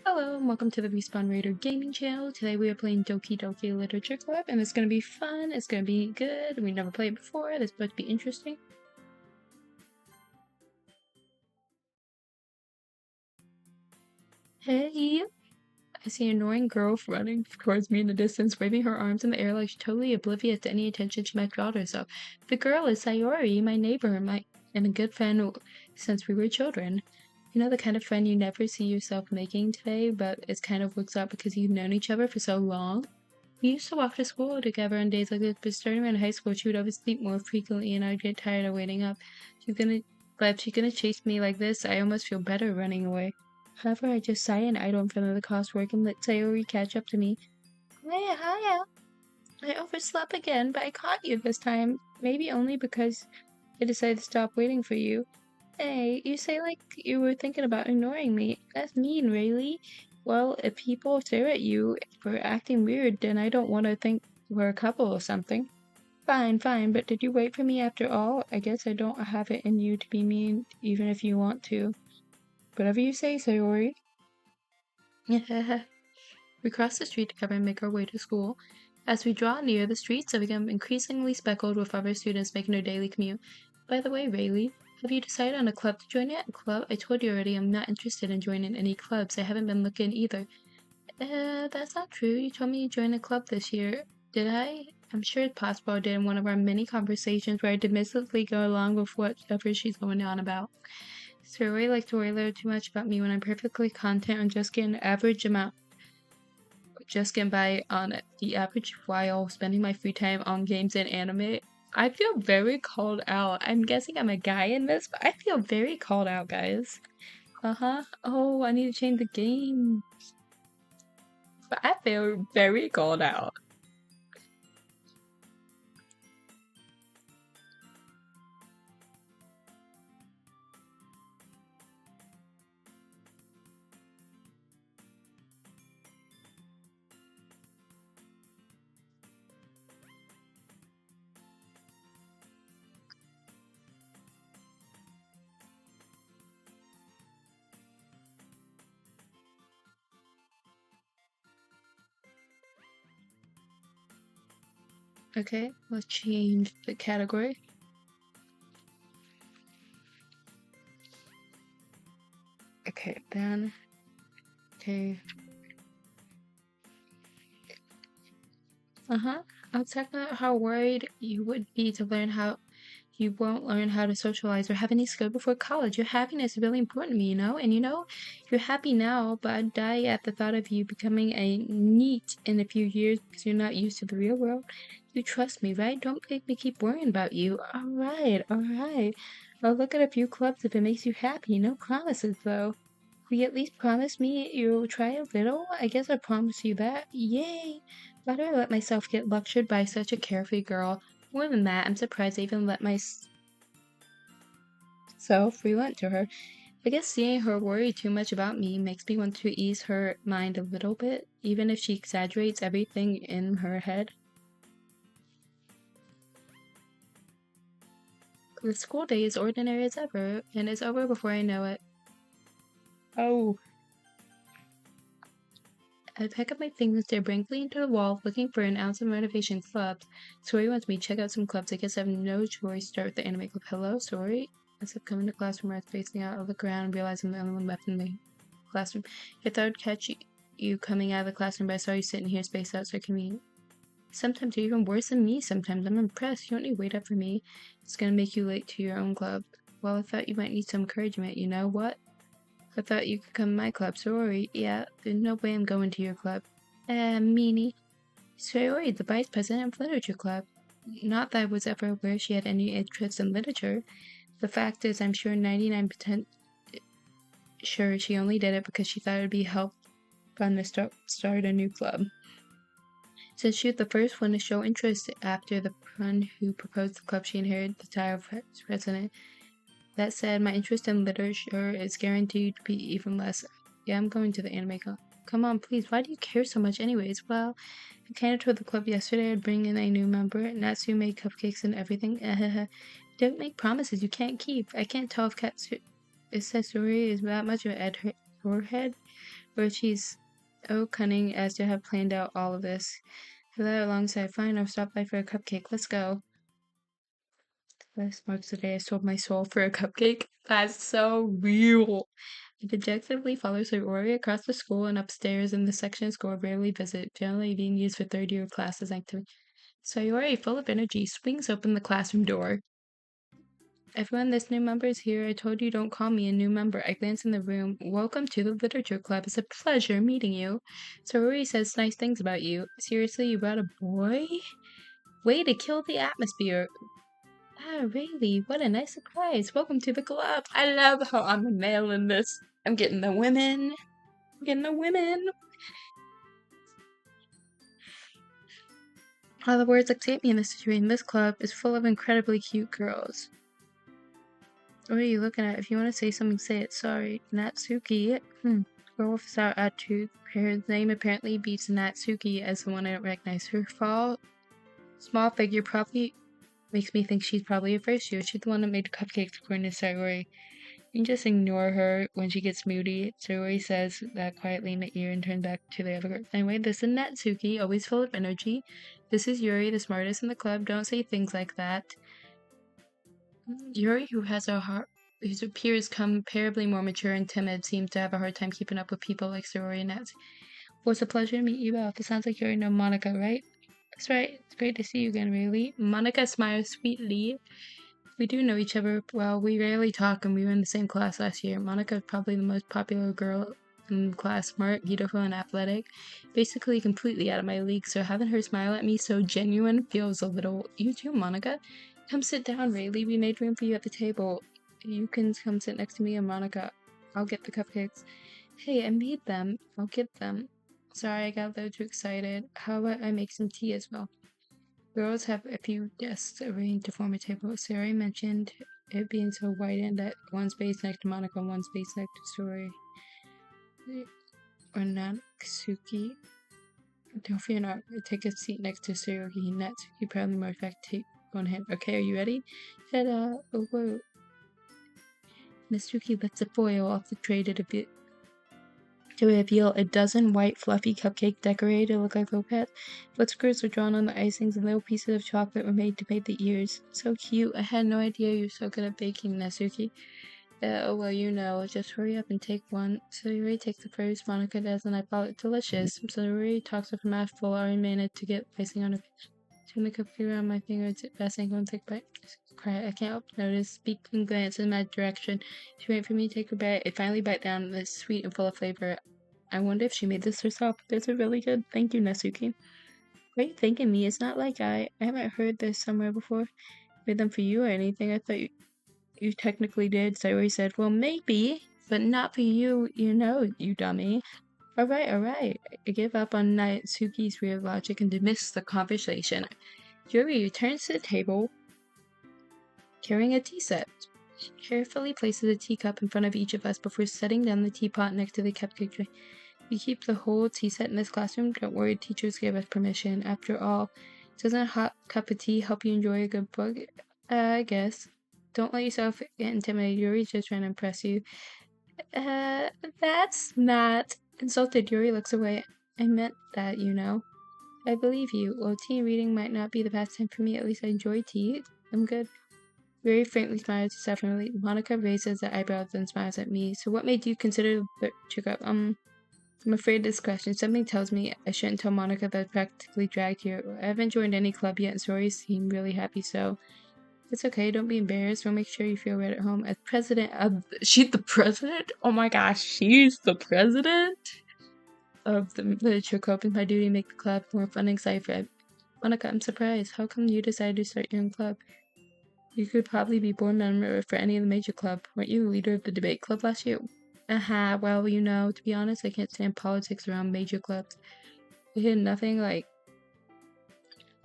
Hello and welcome to the Respawn Raider gaming channel. Today we are playing Doki Doki Literature Club and it's going to be fun, it's going to be good, we never played it before, it's supposed to be interesting. Hey! I see an annoying girl running towards me in the distance, waving her arms in the air like she's totally oblivious to any attention she might draw to herself. The girl is Sayori, my neighbor, and a good friend since we were children. You know the kind of friend you never see yourself making today, but it kind of works out because you've known each other for so long? We used to walk to school together on days like this, but starting in high school, she would always sleep more frequently, and I'd get tired of waiting up. But if she's gonna chase me like this, I almost feel better running away. However, I just sigh and idle in front of the classwork and let Sayori catch up to me. Hey, hiya! I overslept again, but I caught you this time. Maybe only because I decided to stop waiting for you. Hey, you say like you were thinking about ignoring me. That's mean, really. Well, if people stare at you for acting weird, then I don't want to think we're a couple or something. Fine, but did you wait for me after all? I guess I don't have it in you to be mean, even if you want to. Whatever you say, Sayori. We cross the street together and make our way to school. As we draw near, the streets have become increasingly speckled with other students making their daily commute. By the way, Rayleigh, have you decided on a club to join yet? Club? I told you already I'm not interested in joining any clubs. I haven't been looking either. That's not true. You told me you joined a club this year. Did I? I'm sure it's possible I did in one of our many conversations where I dismissively go along with whatever she's going on about. Ray likes to worry a little too much about me when I'm perfectly content on just getting by on the average while spending my free time on games and anime. I feel very called out. I'm guessing I'm a guy in this, but I feel very called out, guys. Oh, I need to change the game. But I feel very called out. Okay, let's change the category. Okay, then. Okay. I was talking about how worried you would be to learn how you won't learn how to socialize or have any skill before college. Your happiness is really important to me, you know? And you know, you're happy now, but I'd die at the thought of you becoming a NEET in a few years because you're not used to the real world. You trust me, right? Don't make me keep worrying about you. Alright. I'll look at a few clubs if it makes you happy. No promises, though. Will you at least promise me you'll try a little? I guess I promise you that. Yay! Why do I let myself get lectured by such a carefree girl? More than that, I'm surprised I even let myself relent to her. I guess seeing her worry too much about me makes me want to ease her mind a little bit, even if she exaggerates everything in her head. The school day is ordinary as ever, and it's over before I know it. Oh. I pack up my things and stare blankly into the wall, looking for an ounce of motivation. Clubs. Sori wants me to check out some clubs. I guess I have no choice. Start with the anime club. Hello, Sori? As I come into classroom where I was facing out, I look around and realize I'm the only one left in the classroom. I thought I'd catch you coming out of the classroom, but I saw you sitting here spaced out so convenient. Sometimes you're even worse than me sometimes. I'm impressed. You don't need to wait up for me. It's gonna make you late to your own club. Well, I thought you might need some encouragement. You know what? I thought you could come to my club. Sorry. Yeah, there's no way I'm going to your club. Meanie. Sorry, the vice president of literature club. Not that I was ever aware she had any interest in literature. The fact is, I'm sure 99% sure she only did it because she thought it'd be fun to start a new club. Since she was the first one to show interest after the one who proposed the club, she inherited the title of president. That said, my interest in literature is guaranteed to be even less. Yeah, I'm going to the anime club. Come on, please. Why do you care so much anyways? Well, I kinda told the club yesterday I'd bring in a new member. Natsu made cupcakes and everything. Don't make promises you can't keep. I can't tell if Katsuri is that much of an forehead. But she's oh cunning as to have planned out all of this. Hello, alongside. Fine, I'll stop by for a cupcake. Let's go. This marks the day I sold my soul for a cupcake. That's so real. It dejectedly follows her Ori across the school and upstairs in the section school rarely visit, generally being used for third-year classes activity. Sayori, full of energy, swings open the classroom door. Everyone, this new member is here. I told you don't call me a new member. I glance in the room. Welcome to the Literature Club. It's a pleasure meeting you. Sayori says nice things about you. Seriously, you brought a boy? Way to kill the atmosphere. Ah, really? What a nice surprise. Welcome to the club. I love how I'm a male in this. I'm getting the women. All the words escape me in this situation. This club is full of incredibly cute girls. What are you looking at? If you want to say something, say it. Sorry. Natsuki. Girl with a sour attitude. Her name apparently beats Natsuki as the one I don't recognize. Her small figure probably makes me think she's probably a first year. She's the one that made cupcakes according to Sayori. You can just ignore her when she gets moody. Sayori says that quietly in my ear and turns back to the other girls. Anyway, this is Natsuki, always full of energy. This is Yuri, the smartest in the club. Don't say things like that. Yuri, whose appears comparably more mature and timid, seems to have a hard time keeping up with people like Sayori and Natsuki. Well, it's a pleasure to meet you both. It sounds like you already know Monica, right? That's right. It's great to see you again, really. Monica smiles sweetly. We do know each other well. We rarely talk, and we were in the same class last year. Monica is probably the most popular girl in class, smart, beautiful, and athletic. Basically, completely out of my league, so having her smile at me so genuine feels a little... You too, Monica? Come sit down, Rayleigh. We made room for you at the table. You can come sit next to me and Monica. I'll get the cupcakes. Hey, I made them. I'll get them. Sorry, I got a little too excited. How about I make some tea as well? Girls have a few desks arranged to form a table. Sarah mentioned it being so widened that one space next to Monica and one space next to Sori. Or Natsuki. Don't fear not. Take a seat next to Surugi. Natsuki proudly marked back take one hand. Okay, are you ready? Oh, whoa. Natsuki lets the foil off the tray to reveal a dozen white fluffy cupcake decorated to look like roquettes. Footsquares were drawn on the icings and little pieces of chocolate were made to make the ears. So cute. I had no idea you're so good at baking, Natsuki. Oh, well, you know, just hurry up and take one. Sayori takes the first, Monica does, and I thought it delicious. Sayori talks with a mouthful, already managed to get icing on her face. Turn the cupcake around my finger, it's best and go and take a bite. Cry, I can't help but notice, speak and glance in my direction. She waited for me to take her bite. I finally bite down, and it's sweet and full of flavor. I wonder if she made this herself. Those are really good. Thank you, Natsuki. What are you thinking me? It's not like I haven't heard this somewhere before. Made them for you or anything. I thought you technically did. Sayori said, well, maybe, but not for you, you dummy. Alright. I give up on Natsuki's weird logic and dismiss the conversation. Yuri returns to the table, carrying a tea set. She carefully places a teacup in front of each of us before setting down the teapot next to the cupcake tray. We keep the whole tea set in this classroom. Don't worry, teachers gave us permission. After all, doesn't a hot cup of tea help you enjoy a good book? I guess. Don't let yourself get intimidated. Yuri's just trying to impress you. That's not... Insulted, Yuri looks away. I meant that, I believe you. Well, tea reading might not be the pastime for me. At least I enjoy tea. I'm good. Yuri faintly smiles deceptively. Monica raises her eyebrows and smiles at me. So what made you consider the checkup? I'm afraid of this question. Something tells me I shouldn't tell Monica that I practically dragged here. I haven't joined any club yet, and Sori seemed really happy, so... It's okay, don't be embarrassed. We'll make sure you feel right at home. As president of... She's the president? Oh my gosh, she's the president? Of the Literature Club. It's my duty to make the club more fun and exciting for everyone. Monica, I'm surprised. How come you decided to start your own club? You could probably be board member for any of the major club. Weren't you the leader of the debate club last year? Well, to be honest, I can't stand politics around major clubs.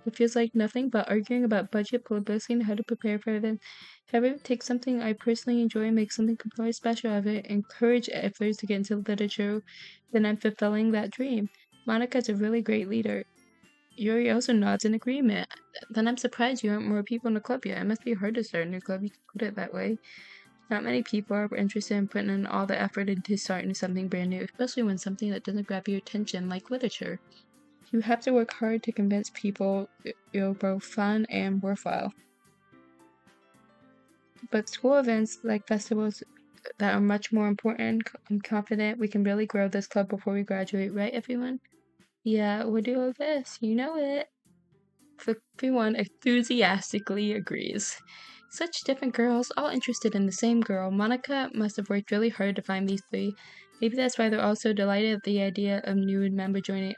It feels like nothing but arguing about budget, publicity, and how to prepare for events. However, take something I personally enjoy and make something completely special of it, encourage others to get into literature, then I'm fulfilling that dream. Monica's a really great leader. Yuri also nods in agreement. Then I'm surprised you aren't more people in the club yet. It must be hard to start a new club, you can put it that way. Not many people are interested in putting in all the effort into starting something brand new, especially when something that doesn't grab your attention, like literature. You have to work hard to convince people you're both fun and worthwhile. But school events like festivals that are much more important, I'm confident we can really grow this club before we graduate, right, everyone? Yeah, we'll do our best. You know it. Everyone enthusiastically agrees. Such different girls, all interested in the same girl. Monica must have worked really hard to find these three. Maybe that's why they're all so delighted at the idea of new member joining.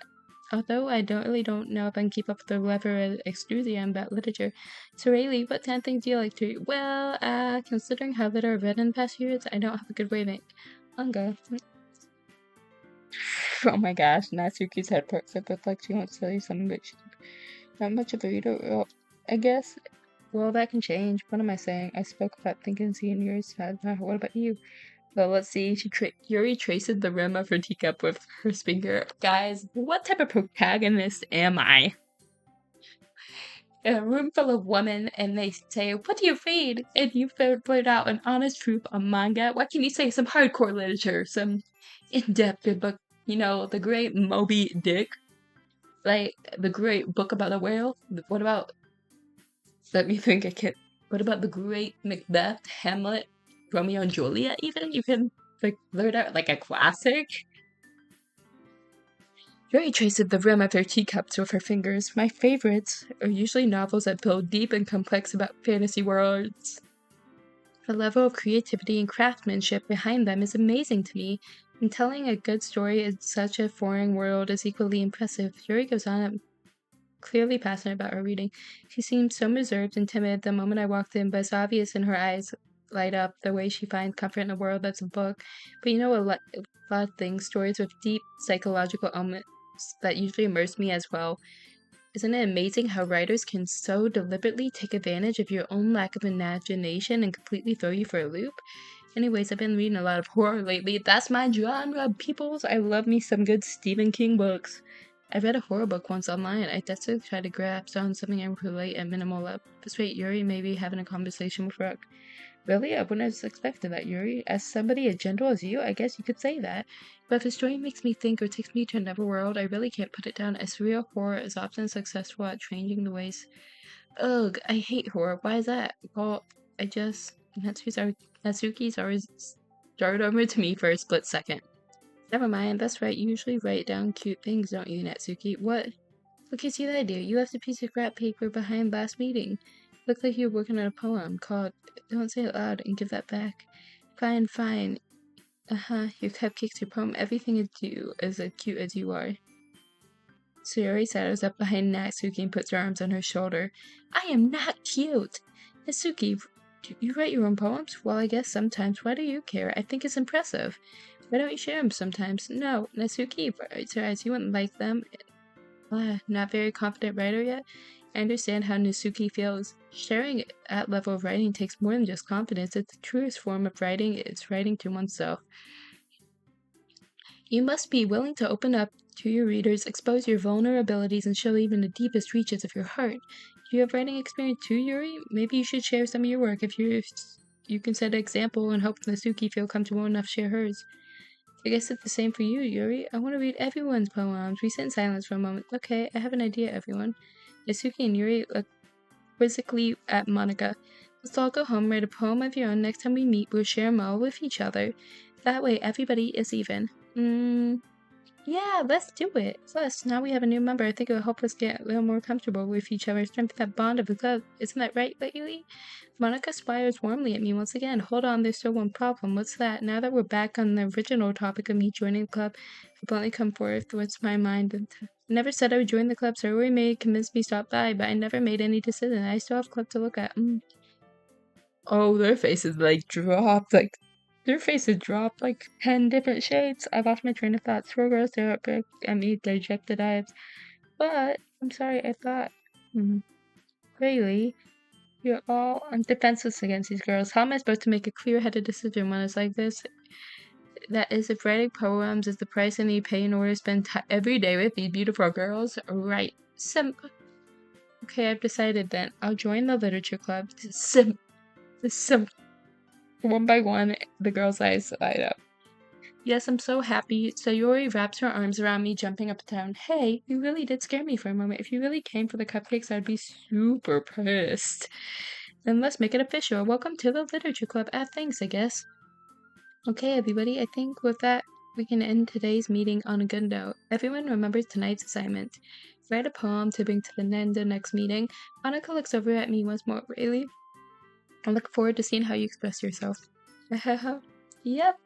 Although I don't know if I can keep up with the level of enthusiasm about literature. So Rayleigh, what kind of things do you like to read? Well, considering how little I've read in the past few years, I don't have a good way of it. Manga. Oh my gosh, Natsuki's head perks up with like she wants to tell you something, but she's not much of a reader. Well, I guess, well, that can change. What am I saying? I spoke about thinking seeing yours. What about you? Well, let's see. Yuri traces the rim of her teacup with her finger. Guys, what type of protagonist am I? In a room full of women, and they say, "What do you read?" And you blurt out an honest truth on manga. What can you say? Some hardcore literature, some in-depth book. You know, the great Moby Dick, like the great book about a whale. What about? Let me think. What about the great Macbeth, Hamlet, Romeo and Juliet? Even you can like blurt out like a classic. Yuri traces the rim of her teacups with her fingers. My favorites are usually novels that build deep and complex about fantasy worlds. The level of creativity and craftsmanship behind them is amazing to me, and telling a good story in such a foreign world is equally impressive. Yuri goes on, clearly passionate about her reading. She seemed so reserved and timid the moment I walked in, but it's obvious in her eyes light up the way she finds comfort in a world that's a book. But you know, a lot of things, stories with deep psychological elements that usually immerse me as well. Isn't it amazing how writers can so deliberately take advantage of your own lack of imagination and completely throw you for a loop? Anyways, I've been reading a lot of horror lately. That's my genre, peoples. I love me some good Stephen King books. I read a horror book once online. I desperately tried to grasp on something I could relate at minimal level. Persuade Yuri may be having a conversation with Rook. Really? I wouldn't have expected that, Yuri. As somebody as gentle as you, I guess you could say that. But if a story makes me think or takes me to another world, I really can't put it down, as real horror is often successful at changing the ways. Ugh, I hate horror. Why is that? Well, Natsuki's always started over to me for a split second. Never mind, that's right. You usually write down cute things, don't you, Natsuki? What? What gives you that idea? You left a piece of scrap paper behind last meeting. Looked like you were working on a poem called Don't Say It Loud and Give That Back. Fine, fine. Your cupcakes, your poem, everything you do is as cute as you are. Sayori settles up behind Natsuki and puts her arms on her shoulder. I am not cute! Natsuki, do you write your own poems? Well, I guess sometimes. Why do you care? I think it's impressive. Why don't you share them sometimes? No, Natsuki writes her eyes. You wouldn't like them. Not very confident writer yet? I understand how Natsuki feels. Sharing that level of writing takes more than just confidence. It's the truest form of writing. It's writing to oneself. You must be willing to open up to your readers, expose your vulnerabilities, and show even the deepest reaches of your heart. Do you have writing experience too, Yuri? Maybe you should share some of your work if you can set an example and help Natsuki feel comfortable enough to share hers. I guess it's the same for you, Yuri. I want to read everyone's poems. We sit in silence for a moment. Okay, I have an idea, everyone. Natsuki and Yuri look quizzically at Monica. Let's all go home, write a poem of your own. Next time we meet, we'll share them all with each other. That way, everybody is even. Yeah, let's do it. Plus, now we have a new member. I think it will help us get a little more comfortable with each other, strengthen that bond of the club. Isn't that right, Lately? Monica spires warmly at me once again. Hold on, there's still one problem. What's that? Now that we're back on the original topic of me joining the club, I've only come forth what's my mind. I never said I would join the club, so Rory may convince me to stop by, but I never made any decision. I still have club to look at. Oh, their faces dropped their faces dropped like 10 different shades. I lost my train of thought. Poor girls stare at me, dejected eyes. But I'm sorry, I thought. Really? You're all defenseless against these girls. How am I supposed to make a clear-headed decision when it's like this? That is, if writing poems is the price I need to pay in order to spend every day with these beautiful girls, right? Okay, I've decided then. I'll join the literature club. One by one, the girl's eyes light up. Yes, I'm so happy. Sayori wraps her arms around me, jumping up and down. Hey, you really did scare me for a moment. If you really came for the cupcakes, I'd be super pissed. Then let's make it official. Welcome to the Literature Club. Thanks, I guess. Okay, everybody, I think with that, we can end today's meeting on a good note. Everyone remembers tonight's assignment. Write a poem to bring to the next meeting. Monica looks over at me once more. Really? I look forward to seeing how you express yourself. Yep.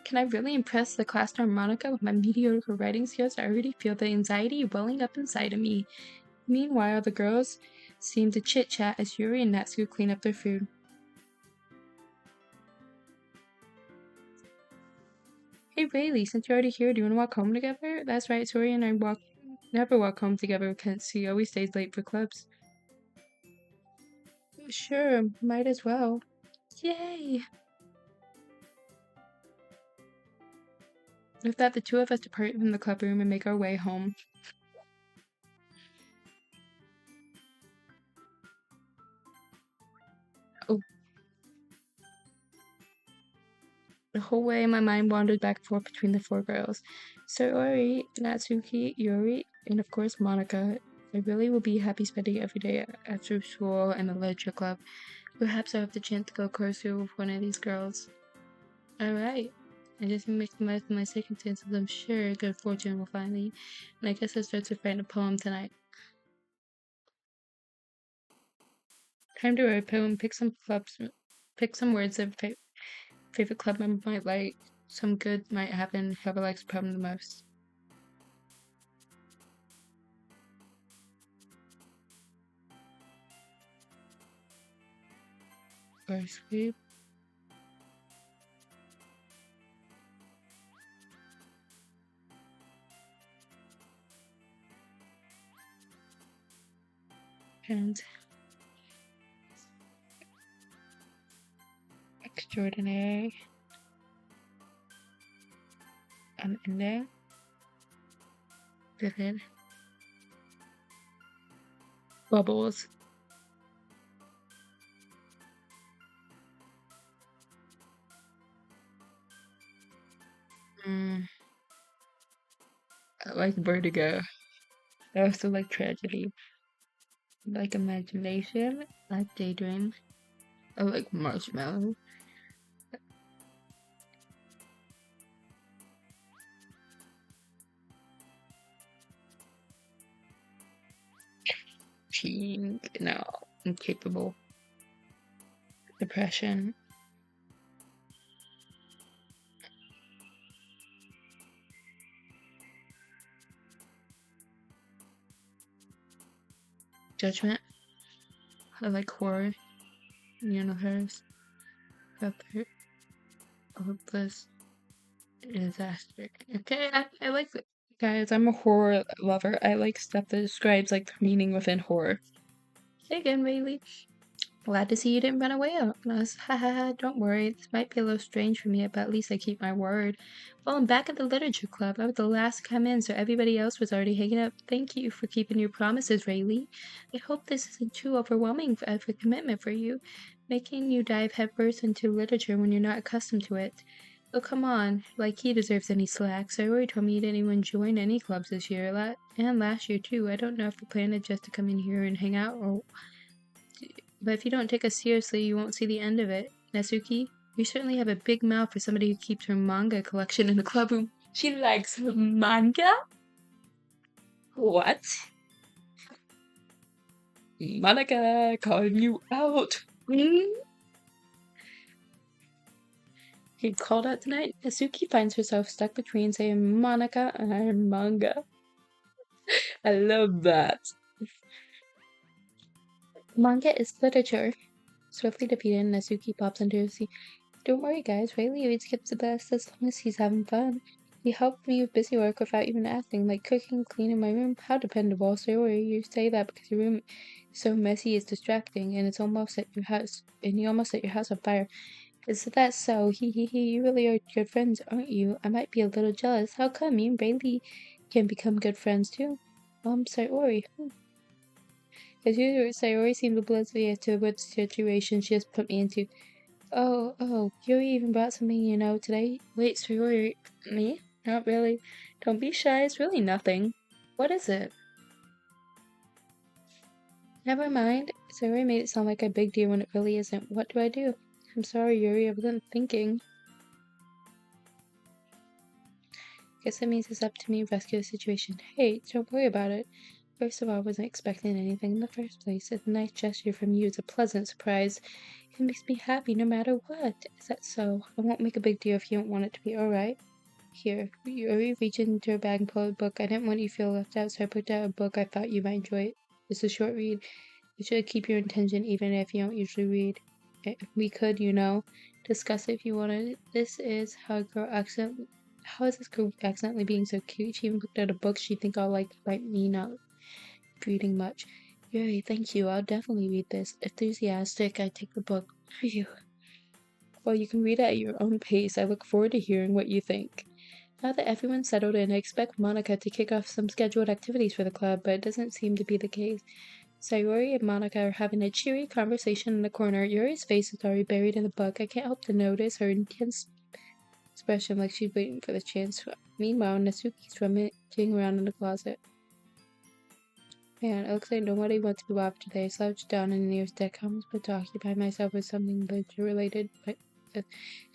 Can I really impress the class harmonica with my mediocre writing skills? I already feel the anxiety welling up inside of me. Meanwhile, the girls seem to chit-chat as Yuri and Natsu clean up their food. Hey Rayleigh, since you're already here, do you want to walk home together? That's right, Tori and I never walk home together because he always stays late for clubs. Sure, might as well. Yay! With that, the two of us depart from the club room and make our way home. Oh. The whole way, my mind wandered back and forth between the four girls. Sayori, Natsuki, Yuri, and of course Monica. I really will be happy spending every day after school and the literature club. Perhaps I'll have the chance to go closer with one of these girls. Alright. I just make the most of my circumstances. I'm sure good fortune will find me. And I guess I'll start to write a poem tonight. Time to write a poem. Pick some words that favorite club member might like. Some good might happen. Whoever likes the poem the most. Or sweep. And extraordinary. An ending. Vivid. Bubbles. I like vertigo. I also like tragedy. I like imagination. I like daydream. I like marshmallow. Teen. No. Incapable. Depression. Judgment. I like horror. Universe. Pepper. Hopeless. Disaster. Okay, I like it. Guys, I'm a horror lover. I like stuff that describes like the meaning within horror. Hey again, Bailey. Glad to see you didn't run away on us. Haha, don't worry. This might be a little strange for me, but at least I keep my word. Well, I'm back at the literature club. I was the last to come in, so everybody else was already hanging out. Thank you for keeping your promises, Rayleigh. I hope this isn't too overwhelming of a commitment for you, making you dive headfirst into literature when you're not accustomed to it. Oh, come on. Like he deserves any slack. So already told me you didn't even join any clubs this year, and last year too. I don't know if the plan is just to come in here and hang out, but if you don't take us seriously, you won't see the end of it. Natsuki, you certainly have a big mouth for somebody who keeps her manga collection in the club room. She likes manga? What? Monica, calling you out. He called out tonight. Natsuki finds herself stuck between saying Monica and manga. I love that. Manga is literature. Swiftly defeated, Natsuki pops into her seat. Don't worry, guys. Rayleigh always gets the best as long as he's having fun. He helped me with busy work without even asking, like cooking, cleaning my room. How dependable. Sayori, you say that because your room is so messy it's distracting, and it's almost set your house, and you almost set your house on fire. Is that so? You really are good friends, aren't you? I might be a little jealous. How come you and Rayleigh can become good friends too? Sayori. As usual, Sayori seemed oblivious to what situation she has put me into. Yuri even brought something, today. Wait, so Yuri, me? Not really. Don't be shy, it's really nothing. What is it? Never mind. Sayori made it sound like a big deal when it really isn't. What do I do? I'm sorry, Yuri, I wasn't thinking. Guess that means it's up to me to rescue the situation. Hey, don't worry about it. First of all, I wasn't expecting anything in the first place. It's a nice gesture from you. It's a pleasant surprise. It makes me happy no matter what. Is that so? I won't make a big deal if you don't want it to be, alright? Here, Yuri reached into her bag and pulled a book. I didn't want you to feel left out, so I put out a book I thought you might enjoy. It's a short read. You should keep your attention even if you don't usually read. We could, discuss it if you wanted. How is this girl accidentally being so cute? She even picked out a book she think I'll like despite me not reading much. Yuri, thank you. I'll definitely read this. Enthusiastic, I take the book. Phew. Well, you can read it at your own pace. I look forward to hearing what you think. Now that everyone's settled in, I expect Monica to kick off some scheduled activities for the club, but it doesn't seem to be the case. Sayori and Monica are having a cheery conversation in the corner. Yuri's face is already buried in the book. I can't help to notice her intense expression like she's waiting for the chance. Meanwhile, Natsuki's rummaging around in the closet. Man, it looks like nobody wants to go out today. I slouched down in the nearest deck, almost but to occupy myself with something literature related. But I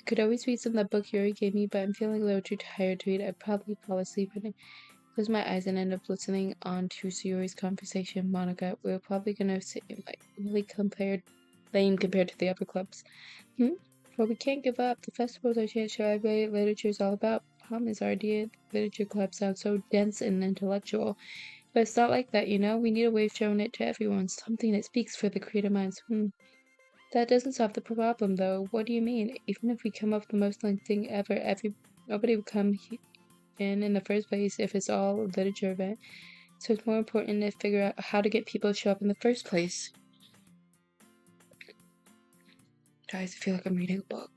could always read some of that book Yuri gave me, but I'm feeling a little too tired to read. I'd probably fall asleep and close my eyes and end up listening on to Sayori's conversation with Monica. We're probably gonna seem like really lame compared to the other clubs. Well, we can't give up. The festival's our chance to show everybody what literature is all about. Problem is, our idea of literature club sounds so dense and intellectual. But it's not like that, We need a way of showing it to everyone. Something that speaks for the creative minds. That doesn't solve the problem, though. What do you mean? Even if we come up with the most like thing ever, nobody would come in the first place if it's all a literature event. So it's more important to figure out how to get people to show up in the first place. Guys, I feel like I'm reading a book.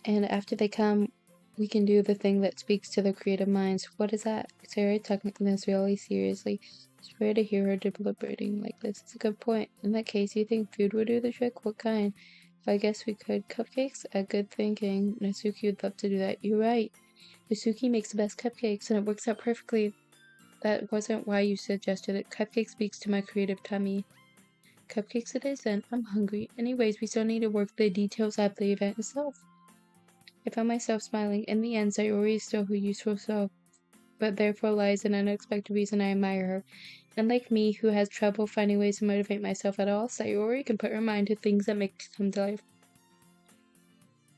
And after they come, we can do the thing that speaks to their creative minds. What is that? Sarah taking this really seriously. It's rare to hear her deliberating like this. It's a good point. In that case, you think food would do the trick? What kind? I guess we could. Cupcakes? A good thinking. Natsuki would love to do that. You're right. Natsuki makes the best cupcakes, and it works out perfectly. That wasn't why you suggested it. Cupcake speaks to my creative tummy. Cupcakes it is then. I'm hungry. Anyways, we still need to work the details out the event itself. I found myself smiling. In the end, Sayori is still her useful self, but therefore lies an unexpected reason I admire her. Unlike me, who has trouble finding ways to motivate myself at all, Sayori can put her mind to things that make come to life.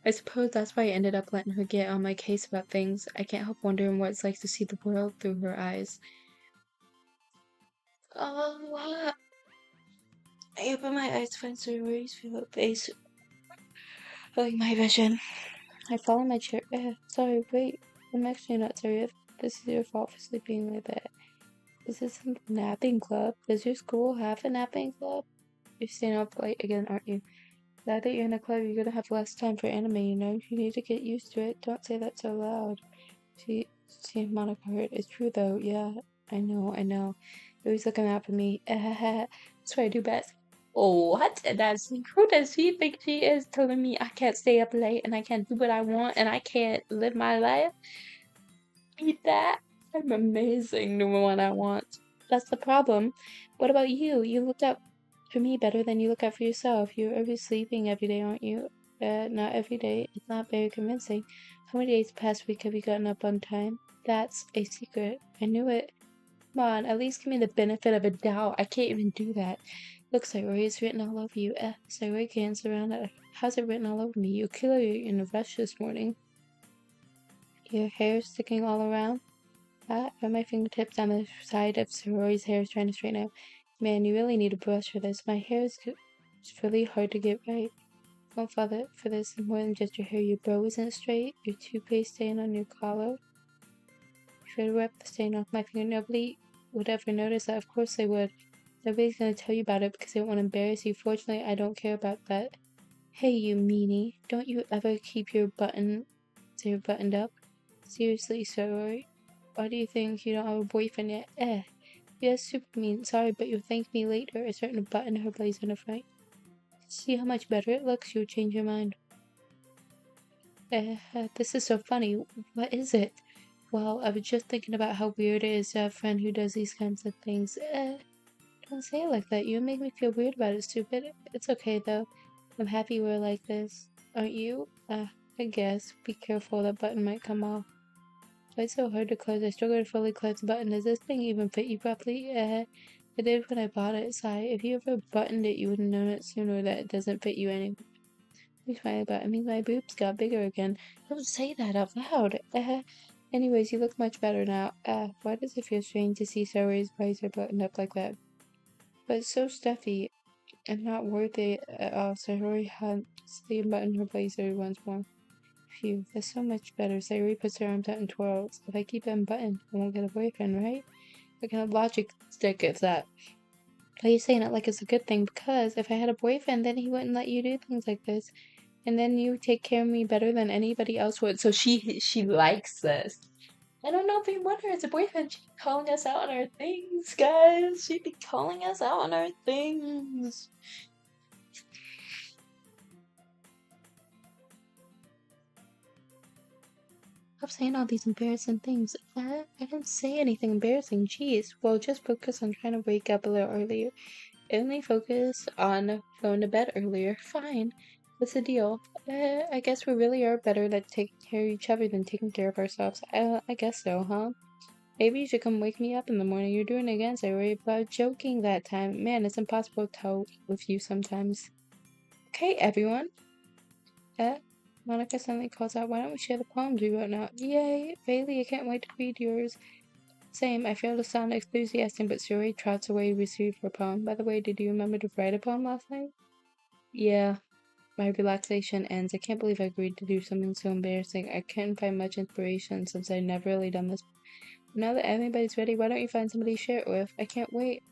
I suppose that's why I ended up letting her get on my case about things. I can't help wondering what it's like to see the world through her eyes. Oh, I open my eyes to find Sayori's face, like my vision. I fall in my chair. Sorry, wait. I'm actually not sorry if this is your fault for sleeping like that. Is this a napping club? Does your school have a napping club? You're staying up late again, aren't you? Now that you're in a club, you're gonna have less time for anime, You need to get used to it. Don't say that so loud. She Monica heard. It's true though, yeah. I know. You're always looking out for me. That's what I do best. Oh, what? Who does she think she is telling me I can't stay up late and I can't do what I want and I can't live my life? Eat that. I'm amazing, doing what I want. That's the problem. What about you? You look out for me better than you look out for yourself. You're always sleeping every day, aren't you? Not every day. It's not very convincing. How many days past week have you gotten up on time? That's a secret. I knew it. Come on, at least give me the benefit of a doubt. I can't even do that. Looks like Rory's written all over you. Sayori can't around it. How's it written all over me? You clearly in a rush this morning. Your hair sticking all around? Got my fingertips on the side of Sayori's hair trying to straighten out. Man, you really need a brush for this. My hair is really hard to get right. Don't fall for this more than just your hair. Your bow isn't straight. Your toothpaste stain on your collar. If I rip the stain off my finger, nobody would ever notice that. Of course they would. Nobody's gonna tell you about it because they don't want to embarrass you. Fortunately, I don't care about that. Hey, you meanie. Don't you ever keep your buttoned up? Seriously, Sayori. Why do you think you don't have a boyfriend yet? Yes, super mean. Sorry, but you'll thank me later. I started to button her blazer in a fright. See how much better it looks? You'll change your mind. This is so funny. What is it? Well, I was just thinking about how weird it is to have a friend who does these kinds of things. Don't say it like that. You make me feel weird about it, stupid. It's okay, though. I'm happy we're like this. Aren't you? I guess. Be careful, that button might come off. Why it's so hard to close? I struggle to fully close the button. Does this thing even fit you properly? It did when I bought it. Sigh. If you ever buttoned it, you would have known it sooner that it doesn't fit you anymore. He's funny about it. I mean, my boobs got bigger again. Don't say that out loud. Anyways, you look much better now. Why does it feel strange to see Saori's blazer buttoned up like that? But it's so stuffy and not worth it at all. Saori had to unbutton her blazer once more. Phew, that's so much better. Saori puts her arms out and twirls. If I keep it unbuttoned, I won't get a boyfriend, right? What kind of logic stick is that? Why are you saying it like it's a good thing? Because if I had a boyfriend, then he wouldn't let you do things like this. And then you take care of me better than anybody else would. So she likes this. I don't know if we want her as a boyfriend. She'd be calling us out on our things, guys. She'd be calling us out on our things. Stop saying all these embarrassing things. I didn't say anything embarrassing. Jeez. Well, just focus on trying to wake up a little earlier. Only focus on going to bed earlier. Fine. What's the deal? I guess we really are better at taking care of each other than taking care of ourselves. I guess so, huh? Maybe you should come wake me up in the morning. You're doing it again, so I worry about joking that time. Man, it's impossible to tell with you sometimes. Okay, everyone. Uh, Monica suddenly calls out, why don't we share the poems we wrote now? Yay! Bailey, I can't wait to read yours. Same, I fail to sound enthusiastic, but Suri trots away to receive her poem. By the way, did you remember to write a poem last night? Yeah, my relaxation ends. I can't believe I agreed to do something so embarrassing. I couldn't find much inspiration since I've never really done this. Now that everybody's ready, why don't you find somebody to share it with? I can't wait.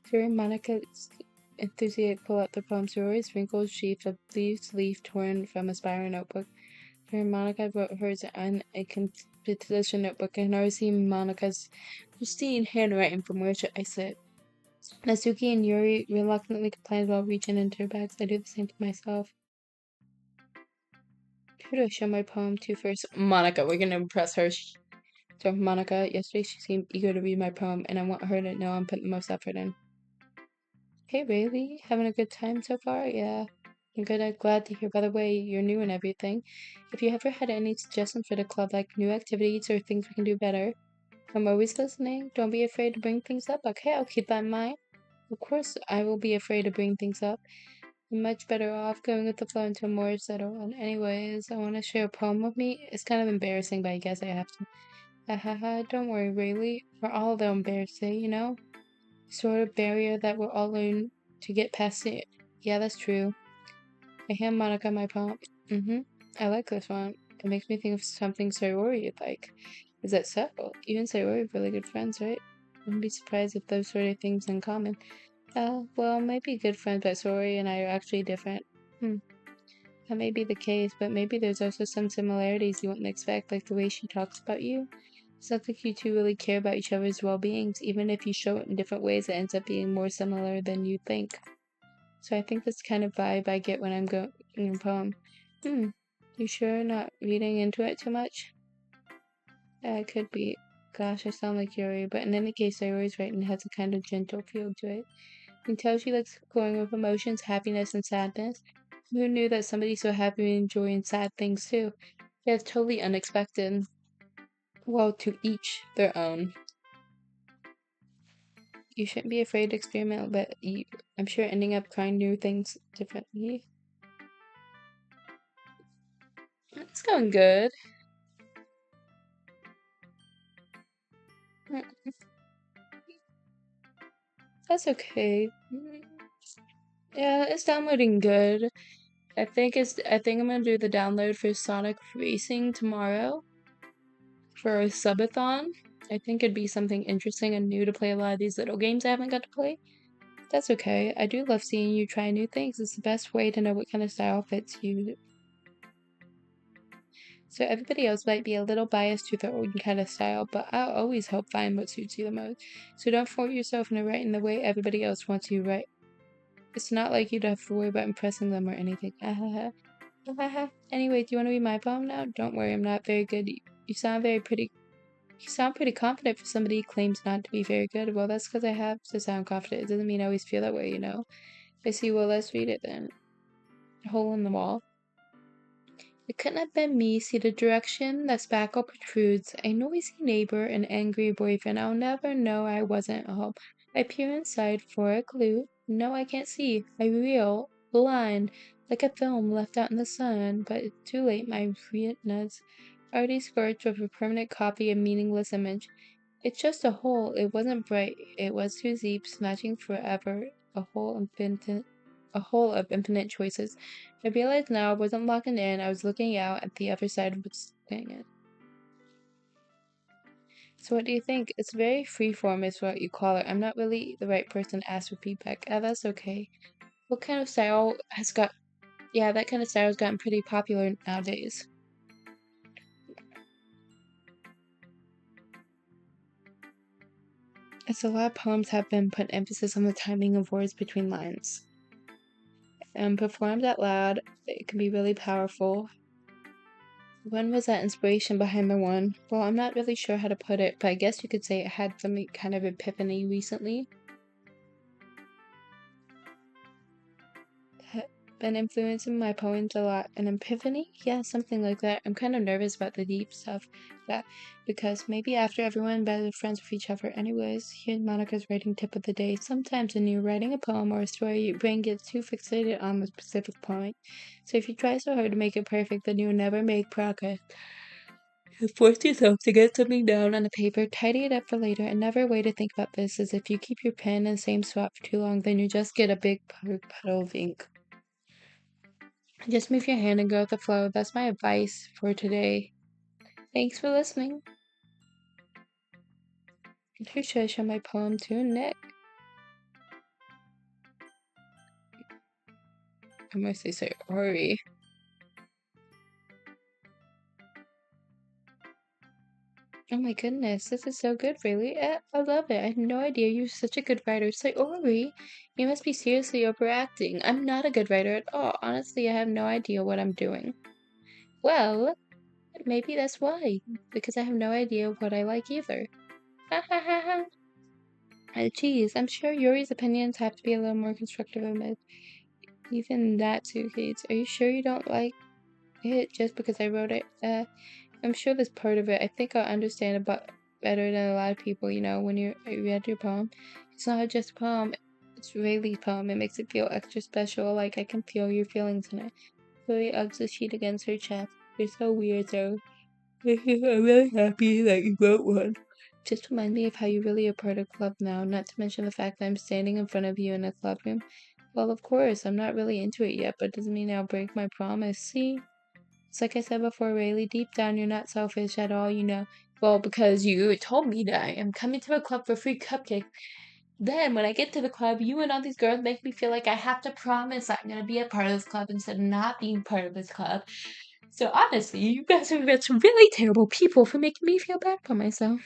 Suri and Monica's enthusiastic pull out their poem. Suri's wrinkled sheaf of leaf torn from a spiral notebook. Suri and Monica wrote hers on a composition notebook. I can already see Monica's pristine handwriting from where I sit. Natsuki and Yuri reluctantly complained while reaching into their bags. I do the same to myself. Who do I show my poem to first? Monica, we're gonna impress her. So Monica, yesterday she seemed eager to read my poem, and I want her to know I'm putting the most effort in. Hey, Bailey, having a good time so far? Yeah, I'm good. I'm glad to hear. By the way, you're new and everything. If you ever had any suggestions for the club, like new activities or things we can do better, I'm always listening. Don't be afraid to bring things up. Okay, I'll keep that in mind. Of course, I will be afraid to bring things up. I'm much better off going with the flow until more is settled. And anyways, I want to share a poem with me. It's kind of embarrassing, but I guess I have to. Haha, don't worry, really. We're all a little embarrassing, you know? Sort of barrier that we're all learn to get past it. Yeah, that's true. I hand Monica my poem. I like this one. It makes me think of something Sayori would like. Is that so? You and Sayori are really good friends, right? I wouldn't be surprised if those sort of things in common. Well, might be good friends, but Sayori and I are actually different. That may be the case, but maybe there's also some similarities you wouldn't expect, like the way she talks about you. Sounds like you two really care about each other's well-beings. Even if you show it in different ways, it ends up being more similar than you think. So I think that's kind of vibe I get when I'm going in a poem. You sure not reading into it too much? It could be. Gosh, I sound like Yuri, but in any case, Sayori's writing has a kind of gentle feel to it. You can tell she likes going with emotions, happiness, and sadness. Who knew that somebody so happy and enjoying sad things too? Yeah, it's totally unexpected. Well, to each their own. You shouldn't be afraid to experiment, but I'm sure ending up trying new things differently. It's going good. Mm, That's okay. Yeah, it's downloading good. I think I'm gonna do the download for Sonic Racing tomorrow for a subathon. I think it'd be something interesting and new to play a lot of these little games I haven't got to play. That's okay. I do love seeing you try new things. It's the best way to know what kind of style fits you. So everybody else might be a little biased to their own kind of style, but I'll always help find what suits you the most. So don't force yourself into writing the way everybody else wants you to write. It's not like you'd have to worry about impressing them or anything. Anyway, do you want to read my poem now? Don't worry, I'm not very good. You sound pretty confident for somebody who claims not to be very good. Well, that's because I have to sound confident. It doesn't mean I always feel that way, you know? I see. Well, let's read it then. Hole in the wall. It couldn't have been me. See the direction that spackle protrudes. A noisy neighbor, an angry boyfriend. I'll never know I wasn't home. I peer inside for a clue. No, I can't see. I reel, blind, like a film left out in the sun. But it's too late. My retina's already scorched with a permanent copy of meaningless image. It's just a hole. It wasn't bright. It was too deep, snatching forever. A hole of infinite choices. I realized now I wasn't locking in. I was looking out at the other side of what's in it. So what do you think? It's very freeform is what you call it. I'm not really the right person to ask for feedback. That's okay. What kind of style has got... Yeah, that kind of style has gotten pretty popular nowadays. It's a lot of poems have been put emphasis on the timing of words between lines. And performed out loud, it can be really powerful. When was that inspiration behind the one? Well, I'm not really sure how to put it, but I guess you could say it had some kind of epiphany recently. Been influencing my poems a lot. An epiphany? Yeah, something like that. I'm kind of nervous about the deep stuff, that because maybe after everyone better friends with each other. Anyways, here's Monica's writing tip of the day. Sometimes when you're writing a poem or a story, your brain gets too fixated on the specific point. So if you try so hard to make it perfect, then you'll never make progress. Force yourself to get something down on the paper, tidy it up for later, and never wait to think about this, as if you keep your pen in the same spot for too long, then you just get a big puddle of ink. Just move your hand and go with the flow. That's my advice for today. Thanks for listening. Who should I show my poem to? Nick. I mostly say Ori. Oh my goodness, this is so good, really. I love it. I had no idea you're such a good writer. Say Ori, you must be seriously overacting. I'm not a good writer at all. Honestly, I have no idea what I'm doing. Well, maybe that's why. Because I have no idea what I like either. Ha ha ha ha. Geez, I'm sure Yuri's opinions have to be a little more constructive amid even that too, Kate. Are you sure you don't like it just because I wrote it? I'm sure there's part of it. I think I'll understand about better than a lot of people, you know, when you read your poem. It's not just a poem, it's Rayleigh's poem. It makes it feel extra special, like I can feel your feelings in it. Really hugs the sheet against her chest. You're so weird, though. I'm really happy that you wrote one. Just remind me of how you really are part of club now, not to mention the fact that I'm standing in front of you in a club room. Well, of course, I'm not really into it yet, but doesn't mean I'll break my promise. See? It's like I said before, Rayleigh, deep down you're not selfish at all, you know. Well, because you told me that I am coming to a club for free cupcakes. Then, when I get to the club, you and all these girls make me feel like I have to promise I'm going to be a part of this club instead of not being part of this club. So, honestly, you guys are some really terrible people for making me feel bad for myself.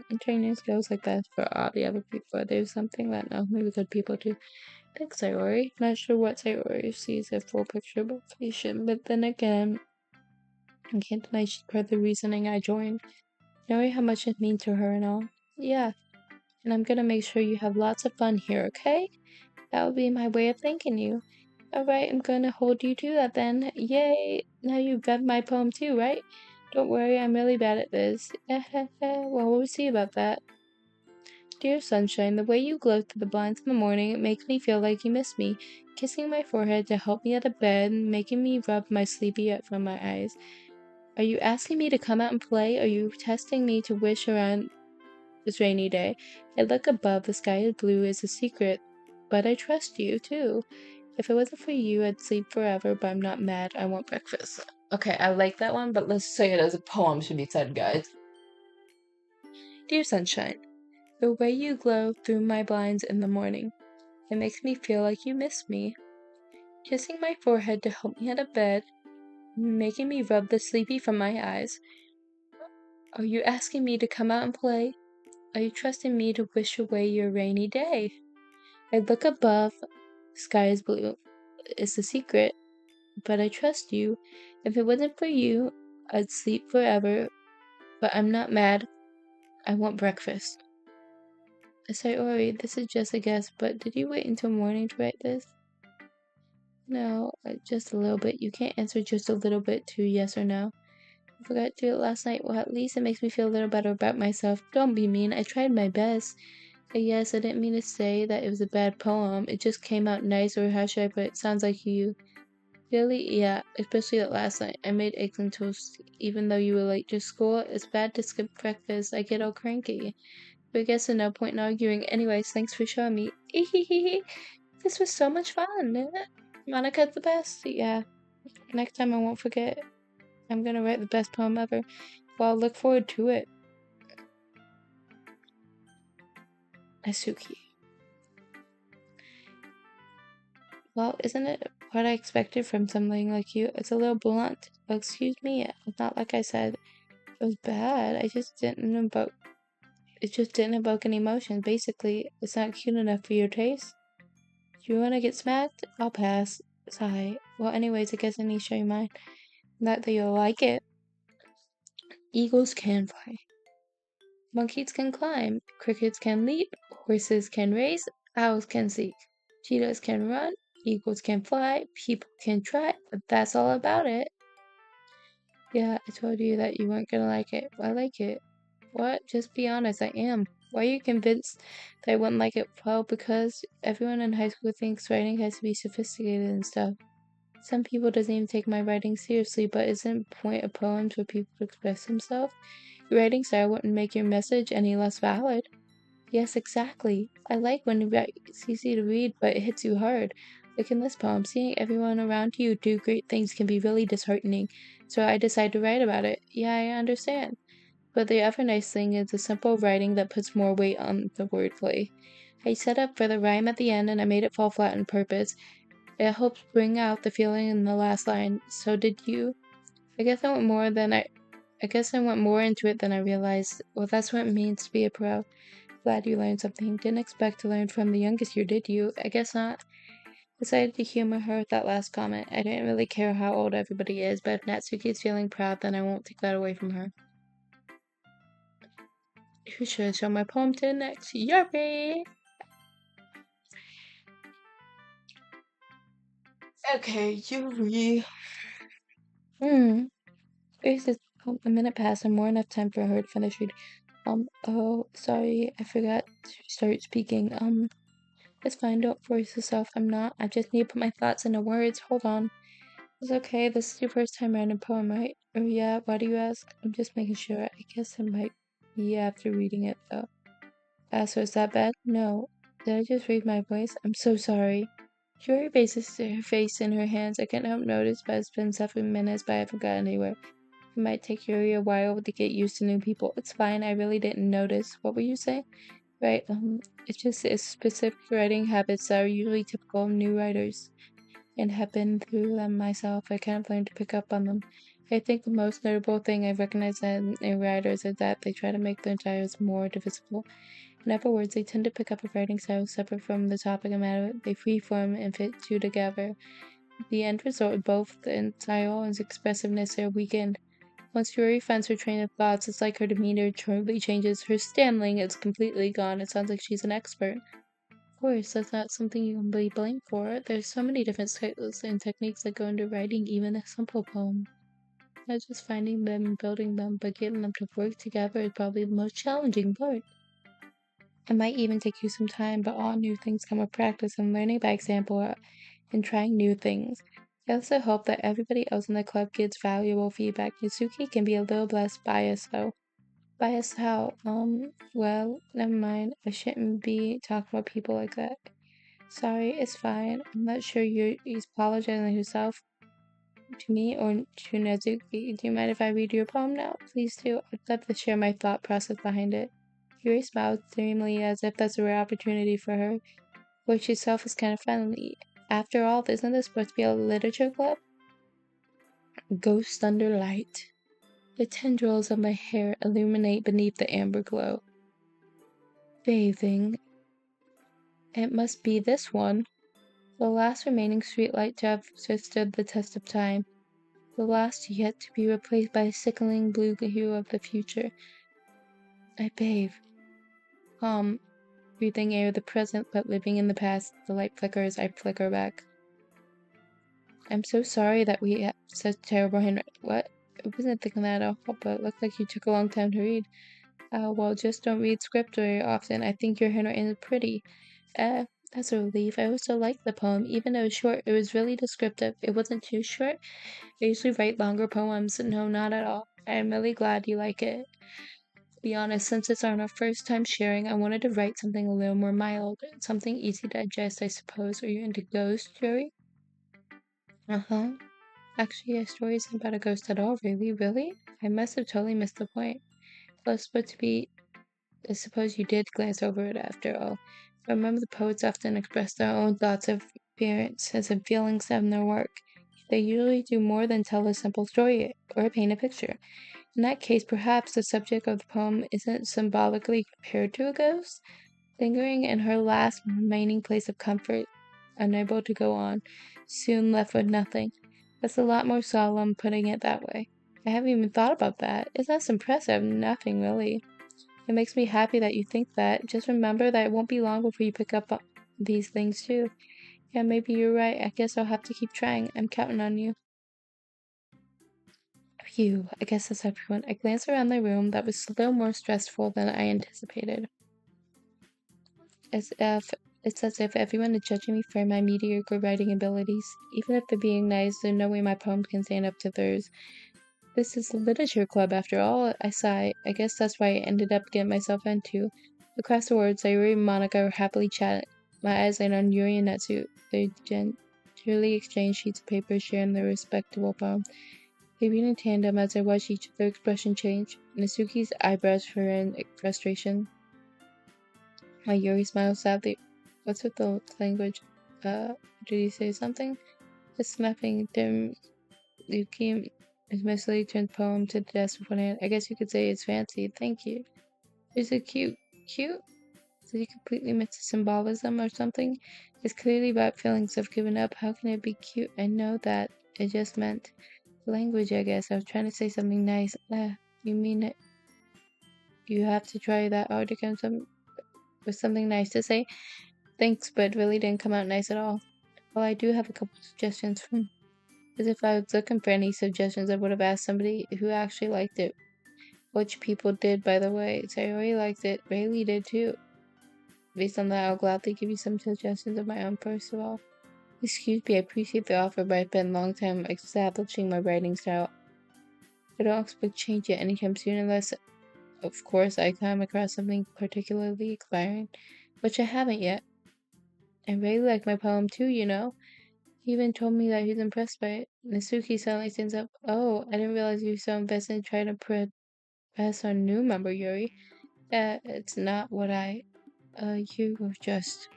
I'm trying new skills like that for all the other people. There's something that no, maybe good people do. Thanks, Sayori. Not sure what Sayori sees a full picture of patient, but then again, I can't deny she's part of the reasoning I joined. Knowing how much it means to her and all. Yeah, and I'm gonna make sure you have lots of fun here, okay? That would be my way of thanking you. Alright, I'm gonna hold you to that then. Yay! Now you've read my poem too, right? Don't worry, I'm really bad at this. Well, we'll see about that. Dear sunshine, the way you glow through the blinds in the morning, it makes me feel like you miss me. Kissing my forehead to help me out of bed, making me rub my sleepy from my eyes. Are you asking me to come out and play? Are you testing me to wish around this rainy day? I look above, the sky is blue, is a secret, but I trust you, too. If it wasn't for you, I'd sleep forever, but I'm not mad. I want breakfast. Okay, I like that one, but let's say it as a poem should be said, guys. Dear sunshine, the way you glow through my blinds in the morning, it makes me feel like you miss me. Kissing my forehead to help me out of bed, making me rub the sleepy from my eyes. Are you asking me to come out and play? Are you trusting me to wish away your rainy day? I look above. The sky is blue. It's a secret, but I trust you. If it wasn't for you, I'd sleep forever. But I'm not mad. I want breakfast. I say, Ori, this is just a guess, but did you wait until morning to write this? No, just a little bit. You can't answer just a little bit to yes or no. I forgot to do it last night. Well, at least it makes me feel a little better about myself. Don't be mean. I tried my best. Yes, I didn't mean to say that it was a bad poem. It just came out nice, or how should I put it? Sounds like you. Really? Yeah, especially that last night. I made eggs and toast, even though you were late to school. It's bad to skip breakfast. I get all cranky. But I guess there's no point in arguing. Anyways, thanks for showing me. This was so much fun. Monica's the best. Yeah. Next time I won't forget. I'm gonna write the best poem ever. Well, I'll look forward to it. Asuki. Well, isn't it what I expected from something like you? It's a little blunt. Oh, excuse me. It's not like I said it was bad. It just didn't evoke any emotion. Basically, it's not cute enough for your taste. Do you want to get smacked? I'll pass. Sigh. Well, anyways, I guess I need to show you mine. Not that you'll like it. Eagles can fly. Monkeys can climb. Crickets can leap. Horses can race. Owls can seek. Cheetahs can run. Eagles can fly. People can try. But that's all about it. Yeah, I told you that you weren't gonna like it. I like it. What? Just be honest, I am. Why are you convinced that I wouldn't like it? Well, because everyone in high school thinks writing has to be sophisticated and stuff. Some people doesn't even take my writing seriously, but isn't the point of poems for people to express themselves? Your writing style wouldn't make your message any less valid. Yes, exactly. I like when it's easy to read, but it hits you hard. Like in this poem, seeing everyone around you do great things can be really disheartening, so I decided to write about it. Yeah, I understand. But the other nice thing is the simple writing that puts more weight on the wordplay. I set up for the rhyme at the end and I made it fall flat on purpose. It helps bring out the feeling in the last line. So did you? I guess I went more into it than I realized. Well, that's what it means to be a pro. Glad you learned something. Didn't expect to learn from the youngest here, did you? I guess not. Decided to humor her with that last comment. I didn't really care how old everybody is, but if Natsuki is feeling proud, then I won't take that away from her. Who should I show my poem to next? Yuri! Okay, Yuri. There's just a minute past and more enough time for her to finish reading. Oh, sorry, I forgot to start speaking. It's fine, don't force yourself. I'm not. I just need to put my thoughts into words. Hold on. It's okay, this is your first time writing a poem, right? Oh yeah, why do you ask? I'm just making sure. I guess I might be after reading it, though. So is that bad? No. Did I just read my voice? I'm so sorry. Yuri bases her face in her hands. I can't help notice, but it's been 7 minutes, but I haven't got anywhere. It might take Yuri a while to get used to new people. It's fine, I really didn't notice. What were you saying? Right, it's specific writing habits that are usually typical of new writers, and have been through them myself. I kind of learned to pick up on them. I think the most notable thing I recognize in new writers is that they try to make their styles more divisible. In other words, they tend to pick up a writing style separate from the topic and matter. They freeform and fit two together. The end result, both the style and expressiveness, are weakened. Once Yuri finds her train of thoughts, it's like her demeanor totally changes. Her stammeling is completely gone. It sounds like she's an expert. Of course, that's not something you can be blamed for. There's so many different styles and techniques that go into writing even a simple poem. Not just finding them and building them, but getting them to work together is probably the most challenging part. It might even take you some time, but all new things come with practice and learning by example and trying new things. I also hope that everybody else in the club gets valuable feedback. Yusuke can be a little less biased though. Biased how? Well, never mind. I shouldn't be talking about people like that. Sorry, it's fine. I'm not sure you're apologizing yourself to me or to Nezuki. Do you mind if I read your poem now? Please do. I'd love to share my thought process behind it. Yuri smiled dreamily as if that's a rare opportunity for her, which itself is kind of friendly. After all, isn't this supposed to be a literature club? Ghost under light. The tendrils of my hair illuminate beneath the amber glow. Bathing. It must be this one. The last remaining streetlight to have withstood the test of time. The last yet to be replaced by a sickening blue hue of the future. I bathe. Calm, breathing air of the present, but living in the past. The light flickers, I flicker back. I'm so sorry that we have such terrible handwriting. What? I wasn't thinking that at all, but it looked like you took a long time to read. Well, just don't read script very often. I think your handwriting is pretty. That's a relief. I also liked the poem. Even though it was short, it was really descriptive. It wasn't too short. I usually write longer poems. No, not at all. I'm really glad you like it. To be honest, since it's our first time sharing, I wanted to write something a little more mild. Something easy to digest, I suppose. Are you into ghosts, Joey? Uh-huh. Actually, a story isn't about a ghost at all, really. Really? I must have totally missed the point. Plus, but to be I suppose you did glance over it after all. I remember the poets often express their own thoughts of experiences and feelings in their work. They usually do more than tell a simple story or paint a picture. In that case, perhaps the subject of the poem isn't symbolically compared to a ghost, lingering in her last remaining place of comfort, unable to go on, soon left with nothing. That's a lot more solemn putting it that way. I haven't even thought about that. Isn't that impressive? Nothing really. It makes me happy that you think that. Just remember that it won't be long before you pick up on these things too. Yeah, maybe you're right. I guess I'll have to keep trying. I'm counting on you. Phew, I guess that's everyone. I glanced around the room that was a little more stressful than I anticipated. As if it's as if everyone is judging me for my mediocre writing abilities. Even if they're being nice, there's no way my poems can stand up to theirs. This is a literature club after all, I sigh. I guess that's why I ended up getting myself into. Across the words, Sayuri and Monica were happily chatting. My eyes laid on Yuri and Natsu. They gingerly exchanged sheets of paper, sharing their respectable poem. They read in tandem as I watched each of their expression change. Natsuki's eyebrows furrowed in frustration, while Yuri smiled sadly. What's with the language? Did he say something? Just nothing. Dim Yuki mostly turned poem to the desk with one hand. I guess you could say it's fancy. Thank you. Is it cute? Cute? Did you completely miss the symbolism or something? It's clearly about feelings of giving up. How can it be cute? I know that. It just meant language, I guess. I was trying to say something nice. You mean it? You have to try that hard to come with something nice to say? Thanks, but it really didn't come out nice at all. Well, I do have a couple suggestions. As if I was looking for any suggestions, I would have asked somebody who actually liked it. Which people did, by the way. Sayori liked it. Rayleigh did too. Based on that, I'll gladly give you some suggestions of my own first of all. Excuse me, I appreciate the offer, but I've been a long time establishing my writing style. I don't expect change it anytime soon unless, of course, I come across something particularly inspiring, which I haven't yet. And Ray liked my poem too, you know. He even told me that he's impressed by it. Nasuki suddenly stands up. Oh, I didn't realize you were so invested in trying to press our new member, Yuri. It's not what you were just...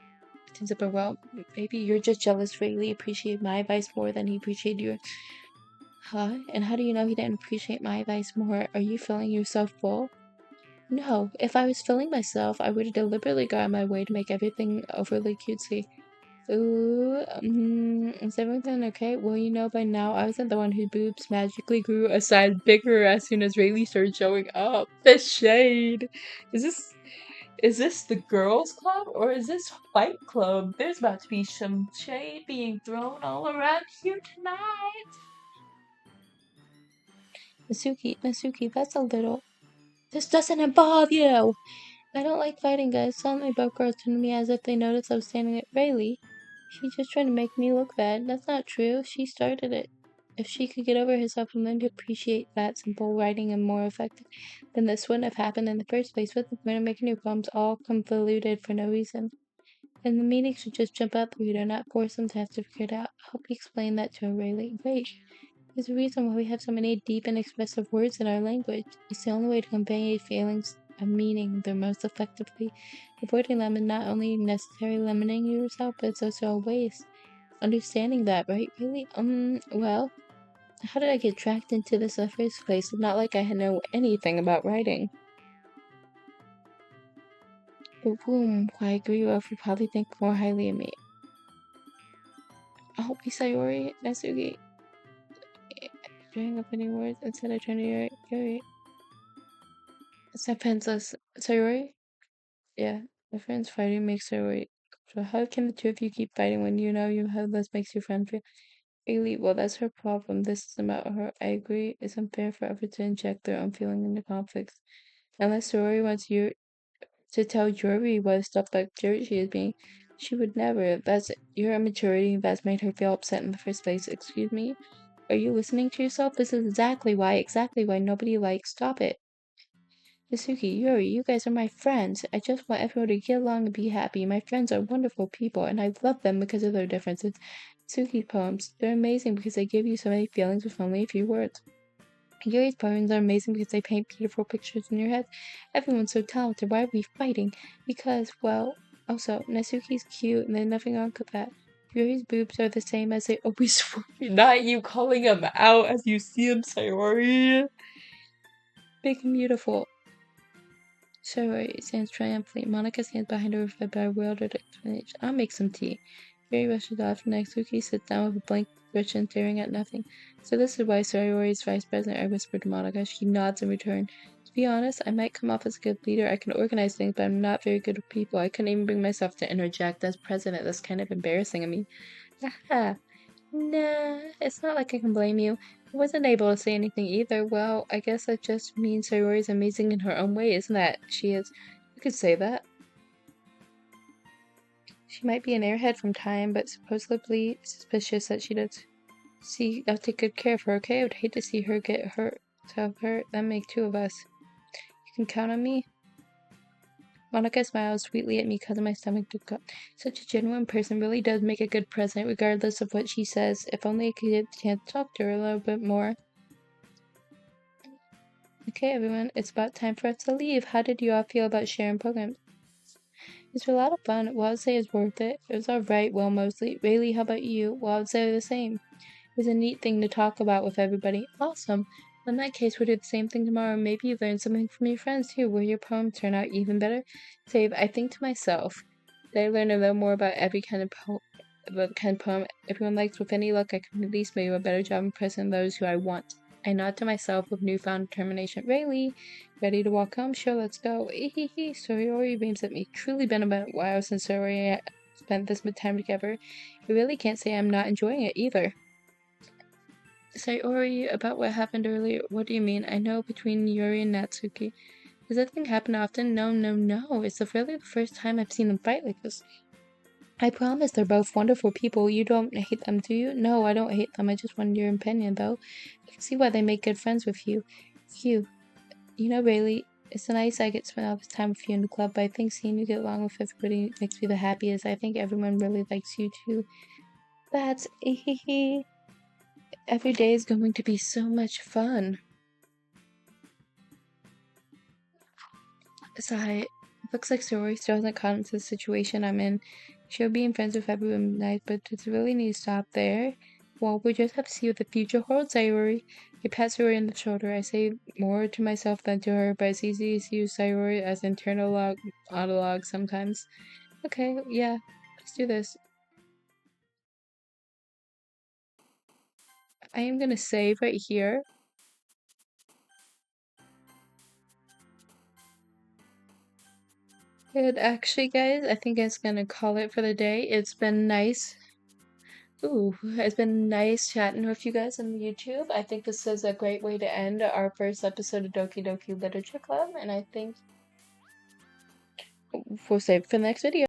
Stands up. Well, maybe you're just jealous Rayleigh appreciated my advice more than he appreciated yours. Huh? And how do you know he didn't appreciate my advice more? Are you feeling yourself full? No, if I was feeling myself, I would have deliberately gone my way to make everything overly cutesy. Ooh, is everything okay? Well, you know, by now, I wasn't the one whose boobs magically grew a size bigger as soon as Rayleigh started showing up. The shade! Is this the girls' club or is this Fight Club? There's about to be some shade being thrown all around here tonight. Nasuki, that's a little... This doesn't involve you! I don't like fighting guys. Suddenly both girls turned to me as if they noticed I was standing at Rayleigh. She's just trying to make me look bad. That's not true. She started it. If she could get over herself and learn to appreciate that simple writing and more effective, then this wouldn't have happened in the first place. What's the point of making your poems all convoluted for no reason? And the meaning should just jump out the window, not force them to have to figure it out. I hope you explain that to her, Rayleigh. Wait, there's a reason why we have so many deep and expressive words in our language. It's the only way to convey feelings of meaning the most effectively. Avoiding them is not only necessary limiting yourself, but it's also a waste. Understanding that, right? Really? Well, How did I get dragged into this in the first place? Not like I know anything about writing. But boom, why I agree with you probably think more highly of me. I hope Sayori, Natsuki, drawing up any words instead of trying to Yuri. It's not pencilless. Sayori? Yeah, my friend's fighting makes Sayori. So how can the two of you keep fighting when you know you have less makes your friend feel? Really, well, that's her problem. This is about her. I agree. It's unfair for others to inject their own feeling into conflicts. Unless Sayori wants you to tell Yuri what stuff like dirt she is being, she would never. That's your immaturity that's made her feel upset in the first place. Excuse me? Are you listening to yourself? This is exactly why nobody likes. Stop it. Yasuki, Yuri, you guys are my friends. I just want everyone to get along and be happy. My friends are wonderful people, and I love them because of their differences. Yasuki's poems, they're amazing because they give you so many feelings with only a few words. Yuri's poems are amazing because they paint beautiful pictures in your head. Everyone's so talented. Why are we fighting? Because, well, also, Natsuki's cute and there's nothing wrong with that. Yuri's boobs are the same as they always were. Not you calling them out as you see them, Sayori. Big and beautiful. Sayori stands triumphantly. Monica stands behind her with a bewildered explanation. I'll make some tea. Yuri rushes off. Natsuki sits down with a blank expression, staring at nothing. So this is why Sayori is vice president, I whispered to Monica. She nods in return. To be honest, I might come off as a good leader. I can organize things, but I'm not very good with people. I couldn't even bring myself to interject as president. That's kind of embarrassing of me. Haha. Nah, it's not like I can blame you. I wasn't able to say anything either. Well, I guess that just means Sayori is amazing in her own way, isn't that? She is. You could say that. She might be an airhead from time, but supposedly suspicious that she does. See, I'll take good care of her, okay? I would hate to see her get hurt. So hurt, that make two of us. You can count on me. Monica smiles sweetly at me, causing my stomach to go. Such a genuine person really does make a good president, regardless of what she says. If only I could get a chance to talk to her a little bit more. Okay, everyone, it's about time for us to leave. How did you all feel about sharing programs? It's a lot of fun. Well, I'd say it's worth it. It was alright, well, mostly. Rayleigh, how about you? Well, I'd say the same. It was a neat thing to talk about with everybody. Awesome. In that case, we'll do the same thing tomorrow. Maybe you learn something from your friends too. Will your poem turn out even better? Save, I think to myself that I learned a little more about every kind of poem everyone likes. With any luck, I can at least make a better job impressing those who I want. I nod to myself with newfound determination. Rayleigh, ready to walk home? Sure, let's go. Sayori beams at me. Truly been a while since Sayori and I spent this much time together. I really can't say I'm not enjoying it either. Sayori, about what happened earlier. What do you mean? I know between Yuri and Natsuki. Does that thing happen often? No. It's really the first time I've seen them fight like this. I promise they're both wonderful people. You don't hate them, do you? No, I don't hate them. I just wanted your opinion, though. I can see why they make good friends with you. You know, Rayleigh, it's nice I get to spend all this time with you in the club, but I think seeing you get along with everybody makes me the happiest. I think everyone really likes you, too. That's Every day is going to be so much fun. Sigh. Looks like Sayori still hasn't caught into the situation I'm in. She'll be friends with everyone nice, but does it really need to stop there? Well, we just have to see what the future holds, Sayori. I pat Sayori on the shoulder. I say more to myself than to her, but it's easy to use Sayori as internal monologue sometimes. Okay, yeah, let's do this. I am gonna save right here. And actually, guys, I think it's gonna call it for the day. It's been nice. Ooh, it's been nice chatting with you guys on YouTube. I think this is a great way to end our first episode of Doki Doki Literature Club, and I think we'll save it for the next video.